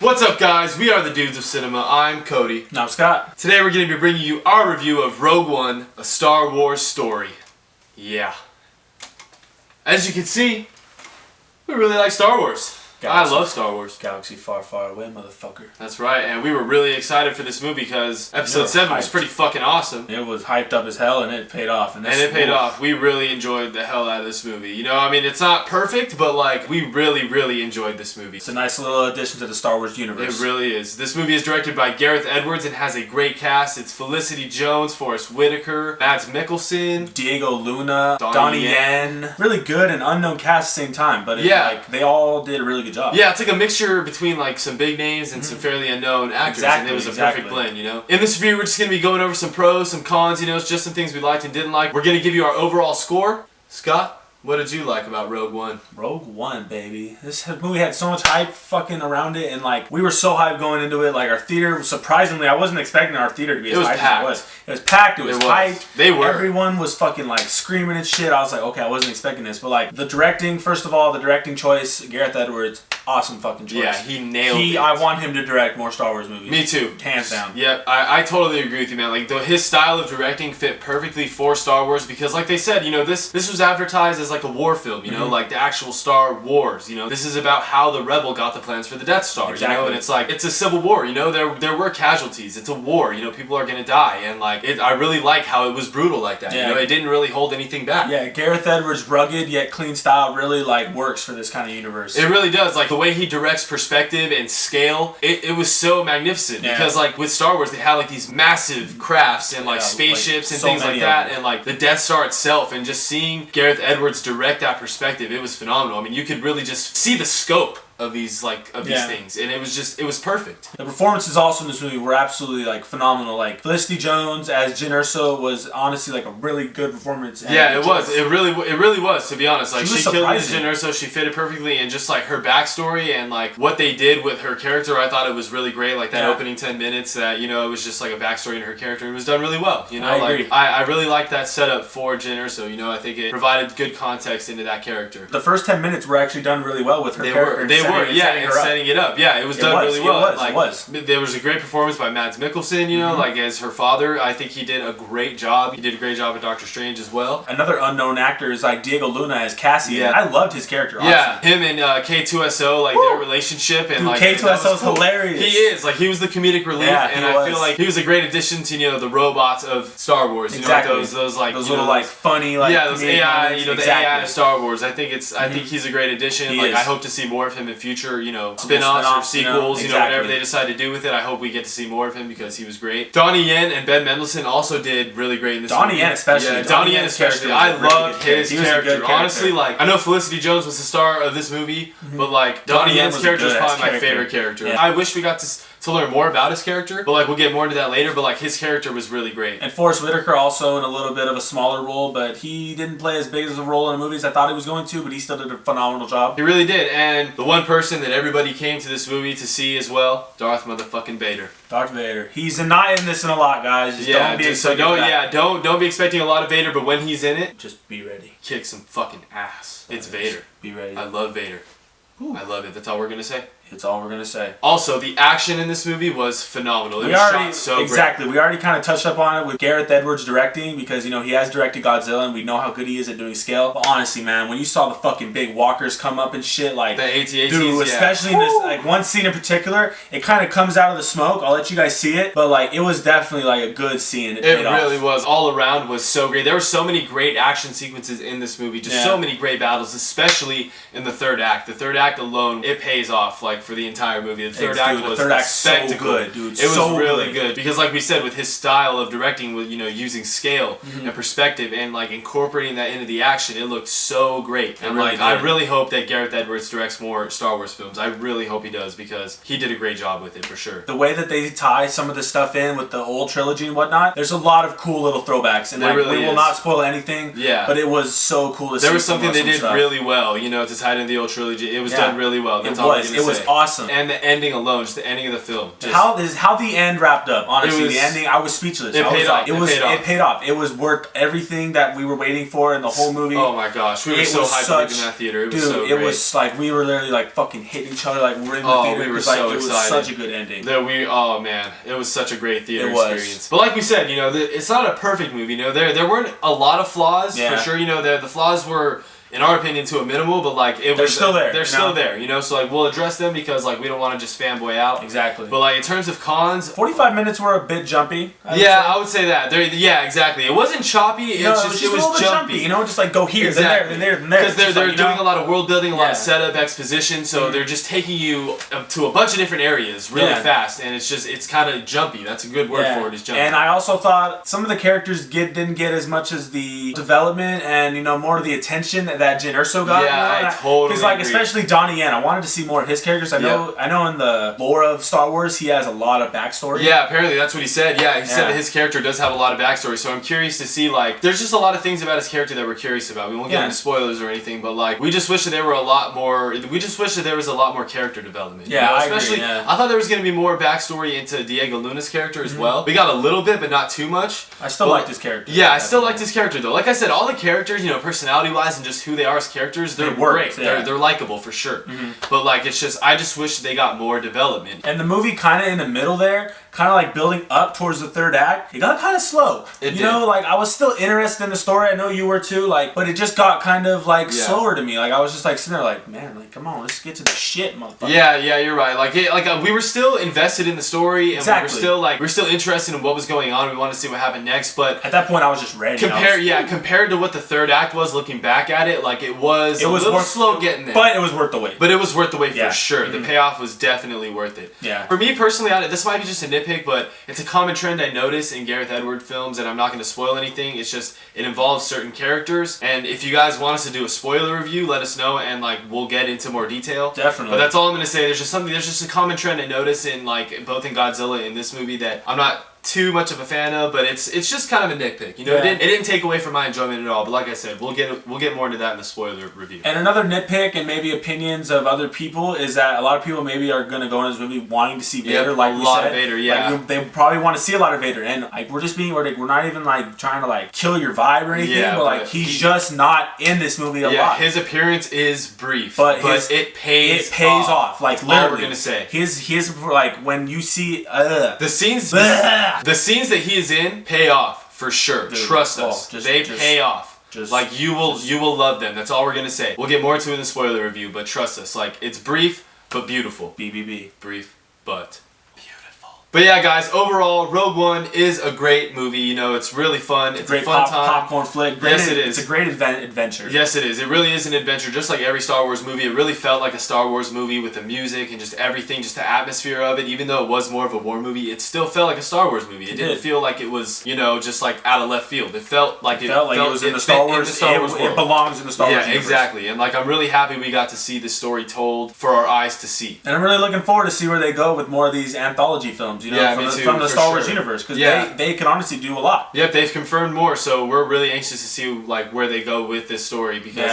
What's up, guys? We are the Dudes of Cinema. I'm Cody. And I'm Scott. Today we're going to be bringing you our review of Rogue One, a Star Wars story. Yeah. As you can see, we really like Star Wars. I love Star Wars. Galaxy far, far away, motherfucker. That's right, and we were really excited for this movie because Episode 7 was pretty fucking awesome. It was hyped up as hell, and it paid off. And it paid off. We really enjoyed the hell out of this movie. You know, I mean, it's not perfect, but like, we really enjoyed this movie. It's a nice little addition to the Star Wars universe. It really is. This movie is directed by Gareth Edwards and has a great cast. It's Felicity Jones, Forrest Whitaker, Mads Mikkelsen, Diego Luna, Donnie Yen. Really good and unknown cast at the same time, but like, they all did a really good job. Yeah, it's like a mixture between like some big names and some fairly unknown actors, and it was a perfect blend, you know? In this review, we're just going to be going over some pros, some cons, you know, it's just some things we liked and didn't like. We're going to give you our overall score. Scott, what did you like about Rogue One? Rogue One, baby. This movie had so much hype fucking around it, and like, we were so hyped going into it. Like, our theater, surprisingly, I wasn't expecting our theater to be as hyped as it was. It was packed, it was hyped. They were. Everyone was fucking like screaming and shit. I was like, okay, I wasn't expecting this. But like, the directing, first of all, the directing choice, Gareth Edwards, awesome fucking choice. Yeah, he nailed it. I want him to direct more Star Wars movies. Me too. Hands down. Yeah, I totally agree with you, man. Like, his style of directing fit perfectly for Star Wars because, like they said, you know, this was advertised as like a war film, you know, like the actual Star Wars, you know. This is about how the rebel got the plans for the Death Star, you know, and it's like, it's a civil war, you know, there were casualties. It's a war, you know, people are gonna die, and like, I really like how it was brutal like that, you know, it didn't really hold anything back. Yeah, Gareth Edwards' rugged yet clean style really like works for this kind of universe. It really does. Like, the way he directs perspective and scale, it was so magnificent because like with Star Wars they had like these massive crafts and like spaceships and things like that, and like the Death Star itself, and just seeing Gareth Edwards direct that perspective, it was phenomenal. I mean, you could really just see the scope of these things, and it was perfect. The performances also in this movie were absolutely like phenomenal. Like, Felicity Jones as Jyn Erso was honestly like a really good performance. Yeah, it was. It really was, to be honest. Like, she killed it as Jyn Erso. She fitted perfectly, and just like her backstory and like what they did with her character, I thought it was really great. Like that opening 10 minutes, that, you know, it was just like a backstory in her character. It was done really well. You know, I agree. I really liked that setup for Jyn Erso. You know, I think it provided good context into that character. The first 10 minutes were actually done really well with her character. Setting it up. Yeah, it was done really well. It was. There was a great performance by Mads Mikkelsen, you know, like as her father. I think he did a great job. He did a great job with Doctor Strange as well. Another unknown actor is like Diego Luna as Cassian. Yeah. I loved his character, honestly. Yeah, him and K2SO, like their relationship, and like K2SO is hilarious. He is. Like, he was the comedic relief, and I feel like he was a great addition to, you know, the robots of Star Wars. You know, like those little like funny like those AI, you know, the AI of Star Wars. I think he's a great addition. Like, I hope to see more of him in future, you know, spin-offs or sequels, you know, whatever they decide to do with it. I hope we get to see more of him because he was great. Donnie Yen and Ben Mendelsohn also did really great in this movie. Donnie Yen especially. Yeah, Donnie Yen especially. I loved his character. Honestly, like, I know Felicity Jones was the star of this movie, but like, Donnie Yen's character is probably my favorite character. I wish we got to learn more about his character, but like, we'll get more into that later, but like, his character was really great. And Forrest Whitaker also in a little bit of a smaller role, but he didn't play as big as a role in the movies I thought he was going to, but he still did a phenomenal job. He really did, and the one person that everybody came to this movie to see as well, Darth motherfucking Vader. Darth Vader. He's not in this in a lot, guys. Don't be expecting a lot of Vader, but when he's in it, just be ready. Kick some fucking ass. It's Vader. Be ready. I love Vader. Ooh. I love it. That's all we're gonna say. It's all we're gonna say. Also, the action in this movie was phenomenal. It was shot so great. We already kind of touched up on it with Gareth Edwards directing, because, you know, he has directed Godzilla and we know how good he is at doing scale. But honestly, man, when you saw the fucking big walkers come up and shit, like, the AT-ATs, dude, especially in this like one scene in particular, it kind of comes out of the smoke. I'll let you guys see it, but like, it was definitely like a good scene. It really was. All around was so great. There were so many great action sequences in this movie. Just so many great battles, especially in the third act. The third act alone, it pays off like for the entire movie. The third act was so good, dude. It was really good because, like we said, with his style of directing, with, you know, using scale and perspective and like incorporating that into the action, it looked so great. And like, I really hope that Gareth Edwards directs more Star Wars films. I really hope he does, because he did a great job with it for sure. The way that they tie some of this stuff in with the old trilogy and whatnot, there's a lot of cool little throwbacks, and like, we will not spoil anything. Yeah, but it was so cool to see. There was something they did really well, you know, to tie in the old trilogy. It was done really well. That's all I'm gonna say. It was awesome. And the ending alone, just the ending of the film. How the end wrapped up, honestly. The ending, I was speechless. It paid off. It paid off. It was worth everything that we were waiting for in the whole movie. Oh my gosh. We were so hyped in that theater. It was so great. It was like, we were literally like fucking hitting each other like we're in the theater. We were so excited. It was such a good ending. Oh man, it was such a great theater experience. But like we said, you know, it's not a perfect movie. You know, there weren't a lot of flaws for sure. You know, the flaws were, in our opinion, to a minimal, but like they're still there. They're still there, you know. So like we'll address them because like we don't want to just fanboy out. Exactly. But like in terms of cons, 45 minutes were a bit jumpy. I would say that. Yeah, exactly. It wasn't choppy. It was jumpy. You know, just like go here, then there. Because they're doing a lot of world building, a lot of setup, exposition. So they're just taking you to a bunch of different areas really fast, and it's kind of jumpy. That's a good word for it. Is jumpy. And I also thought some of the characters didn't get as much as the development and more of the attention that Jyn Erso got. Yeah, I totally Because like agree. especially Donnie Yen, I wanted to see more of his characters. I know in the lore of Star Wars he has a lot of backstory. Yeah, apparently that's what he said. Yeah, he said that his character does have a lot of backstory. So I'm curious to see like there's just a lot of things about his character that we're curious about. We won't get into spoilers or anything, but like we just wish that there were a lot more. We just wish that there was a lot more character development. Yeah, I agree. I thought there was going to be more backstory into Diego Luna's character as well. We got a little bit, but not too much. I still liked his character. Yeah, I still liked his character though. Like I said, all the characters, personality wise and just who they are as characters, they're great. Yeah. They're likable for sure. But like I just wish they got more development. And the movie kind of in the middle there, kind of like building up towards the third act, it got kind of slow. Like I was still interested in the story. I know you were too. Like, but it just got kind of like slower to me. Like I was just like sitting there, like man, like come on, let's get to the shit, motherfucker. Yeah, you're right. Like we were still invested in the story, and we were still interested in what was going on. We wanted to see what happened next. But at that point, I was just ready. Compared to what the third act was, looking back at it, like it was a little slow getting there. But it was worth the wait. But it was worth the wait for sure. The payoff was definitely worth it. Yeah. For me personally, this might be just a nitpick, but it's a common trend I notice in Gareth Edwards films, and I'm not going to spoil anything. It's just it involves certain characters, and if you guys want us to do a spoiler review, let us know, and like we'll get into more detail. Definitely. But that's all I'm going to say. There's just a common trend I notice in like both in Godzilla and in this movie that I'm not too much of a fan of, but it's just kind of a nitpick. It didn't take away from my enjoyment at all. But like I said, we'll get more into that in the spoiler review. And another nitpick and maybe opinions of other people is that a lot of people maybe are gonna go in this movie wanting to see Vader, like we said. A lot of Vader, yeah. Like, they probably want to see a lot of Vader, and like we're not even like trying to like kill your vibe or anything, but like he's just not in this movie a lot. His appearance is brief, but it pays off. Like that's literally, all we're gonna say. His like when you see the scenes. The scenes that he is in pay off for sure. Dude, trust us, they pay off. Like you will love them. That's all we're gonna say. We'll get more into it in the spoiler review, but trust us. Like it's brief but beautiful. BBB. Brief but beautiful. But yeah, guys. Overall, Rogue One is a great movie. It's really fun. It's a fun time. Popcorn flick. Yes, it is. It's a great adventure. Yes, it is. It really is an adventure, just like every Star Wars movie. It really felt like a Star Wars movie with the music and just everything, just the atmosphere of it. Even though it was more of a war movie, it still felt like a Star Wars movie. It didn't feel like it was, just like out of left field. It felt like it was in the Star Wars. It belongs in the Star Wars universe. Exactly. And like I'm really happy we got to see this story told for our eyes to see. And I'm really looking forward to see where they go with more of these anthology films. From the Star Wars universe, because they can honestly do a lot. Yep, they've confirmed more, so we're really anxious to see like where they go with this story, because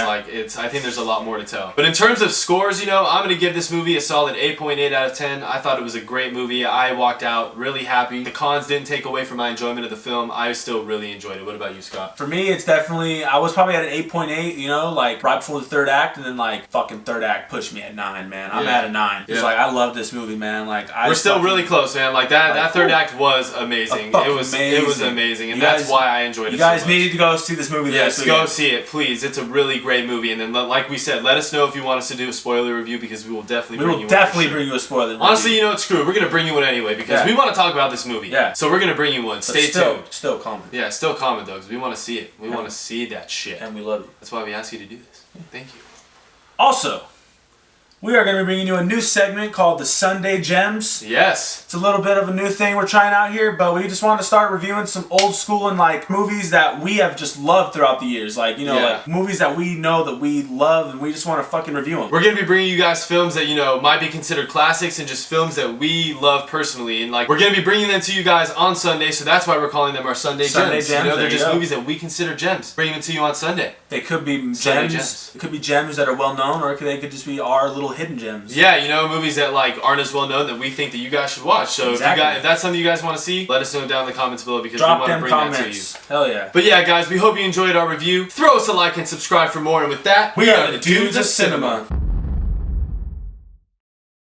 I think there's a lot more to tell. But in terms of scores, I'm gonna give this movie a solid 8.8 out of 10. I thought it was a great movie. I walked out really happy. The cons didn't take away from my enjoyment of the film. I still really enjoyed it. What about you, Scott? For me, it's definitely, I was probably at an 8.8, like right before the third act, and then like fucking third act pushed me at 9, man. I'm at a 9. It's like I love this movie, man. Like we're still really close, man. Like that third act was amazing. It was amazing, and that's why I enjoyed it. You guys needed to go see this movie. Yes, go see it, please. It's a really great movie, and then like we said, let us know if you want us to do a spoiler review, because we will definitely bring you a spoiler review. Honestly, screw it. We're gonna bring you one anyway, because we want to talk about this movie. Yeah. So we're gonna bring you one. Stay tuned. Still comment. Yeah, still comment though, because we want to see it. We want to see that shit, and we love you. That's why we ask you to do this. Thank you. Also, we are going to be bringing you a new segment called the Sunday Gems. Yes. It's a little bit of a new thing we're trying out here, but we just wanted to start reviewing some old school and like movies that we have just loved throughout the years. Like, like movies that we know that we love, and we just want to fucking review them. We're going to be bringing you guys films that, might be considered classics, and just films that we love personally. And like, we're going to be bringing them to you guys on Sunday, so that's why we're calling them our Sunday Gems. They're just movies that we consider gems. Bringing them to you on Sunday. They could be gems. It could be gems that are well known, or they could just be our little hidden gems. Yeah, you know, movies that like aren't as well known that we think that you guys should watch. So if that's something you guys want to see, let us know down in the comments below because we want to bring that to you. Hell yeah. But yeah, guys, we hope you enjoyed our review. Throw us a like and subscribe for more. And with that, we are the Dudes of Cinema.